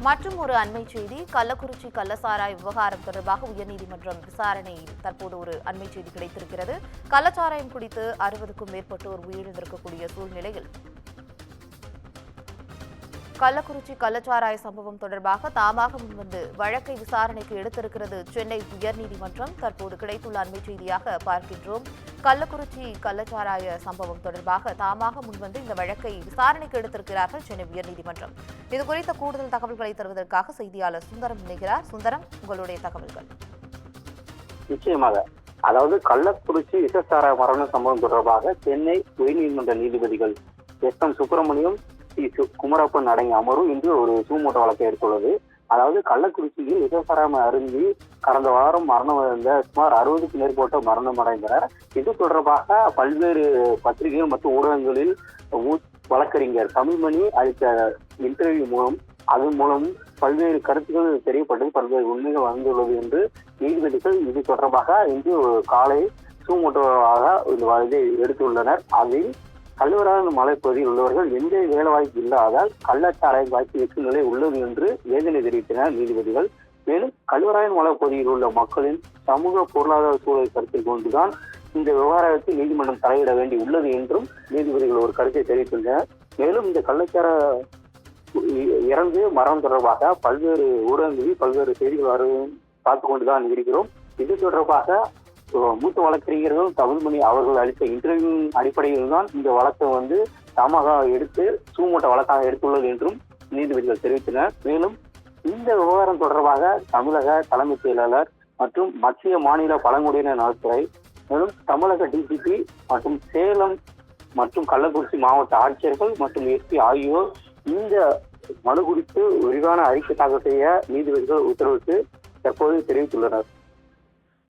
மற்றும் ஒரு அண்மை செய்தி, கள்ளக்குறிச்சி கள்ளசாராய விவகாரம் தொடர்பாக உயர்நீதிமன்றம் விசாரணையில் தற்போது ஒரு அண்மை செய்தி கிடைத்திருக்கிறது. கள்ளச்சாராயம் குடித்து 60க்கும் மேற்பட்டோர் உயிரிழந்திருக்கக்கூடிய சூழ்நிலையில் கள்ளக்குறிச்சி கள்ளச்சாராய சம்பவம் தொடர்பாக தாமாக முன்வந்து வழக்கை விசாரணைக்கு எடுத்திருக்கிறது சென்னை உயர்நீதிமன்றம். தற்போது கிடைத்துள்ள அண்மை செய்தியாக பார்க்கின்றோம். கள்ளக்குறிச்சி கள்ளச்சாராய சம்பவம் தொடர்பாக தாமாக முன்வந்து இந்த வழக்கை விசாரணைக்கு எடுத்திருக்கிறார்கள் சென்னை உயர்நீதிமன்றம். இதுகுறித்த கூடுதல் தகவல்களை தருவதற்காக செய்தியாளர் சுந்தரம் இணைகிறார். சுந்தரம், உங்களுடைய தகவல்கள். நிச்சயமாக. அதாவது கள்ளக்குறிச்சி விஷசாராய மரண சம்பவம் தொடர்பாக சென்னை உயர்நீதிமன்ற நீதிபதிகள் எஸ்.எம். சுப்பிரமணியம், குமரப்பன் அடங்கிய அமர்வு இன்று ஒரு சூமோட்டோ வழக்கை எடுத்துள்ளது. அதாவது கள்ளக்குறிச்சியில் விஷசாராயம் அருந்தி கடந்த வாரம் மரணம் அடைந்த சுமார் 60க்கும் மேற்பட்ட மரணம் அடைந்தனர். இது தொடர்பாக பல்வேறு பத்திரிகைகள் மற்றும் ஊடகங்களில் வழக்கறிஞர் தமிழ்மணி அளித்த இன்டர்வியூ மூலம் அதன் மூலம் பல்வேறு கருத்துக்கள் தெரியப்பட்டது, பல்வேறு உண்மைகள் வந்துள்ளது என்று நீதிபதிகள் இது தொடர்பாக இன்று காலை சூமோட்டோவாக இந்த இதை எடுத்துள்ளனர். அதில் கல்வராயன் மலைப்பகுதியில் உள்ளவர்கள் எந்த வேலைவாய்ப்பு இல்லாதால் கள்ளச்சாராயம் வாய்ப்பு இருக்கும் நிலை உள்ளது என்று வேதனை தெரிவித்தனர் நீதிபதிகள். மேலும் கல்வராயன் மலைப்பகுதியில் உள்ள மக்களின் சமூக பொருளாதார சூழலை கருத்தில் கொண்டுதான் இந்த விவகாரத்தில் நீதிமன்றம் தலையிட வேண்டி உள்ளது என்றும் நீதிபதிகள் ஒரு கருத்தை தெரிவித்துள்ளனர். மேலும் இந்த கள்ளச்சார இறந்து மரணம் தொடர்பாக பல்வேறு ஊடகங்களில் பல்வேறு செய்திகள் பார்த்து கொண்டுதான் இருக்கிறோம். இது தொடர்பாக மூத்த வழக்கறிஞர்கள் தமிழ்மணி அவர்கள் அளித்த இன்டர்வியூ அடிப்படையில் தான் இந்த வழக்கை தாமாக எடுத்து சூமோட்டோ வழக்காக எடுத்துள்ளது என்றும் நீதிபதிகள் தெரிவித்தனர். மேலும் இந்த விவகாரம் தொடர்பாக தமிழக தலைமைச் செயலாளர் மற்றும் மத்திய மாநில பழங்குடியினர் நலத்துறை, மேலும் தமிழக டிஜிபி மற்றும் சேலம் மற்றும் கள்ளக்குறிச்சி மாவட்ட ஆட்சியர்கள் மற்றும் எஸ்பி ஆகியோர் இந்த மனு குறித்து விரிவான அறிக்கை தாக்கல் செய்ய நீதிபதிகள் உத்தரவிட்டு தற்போது தெரிவித்துள்ளனர்.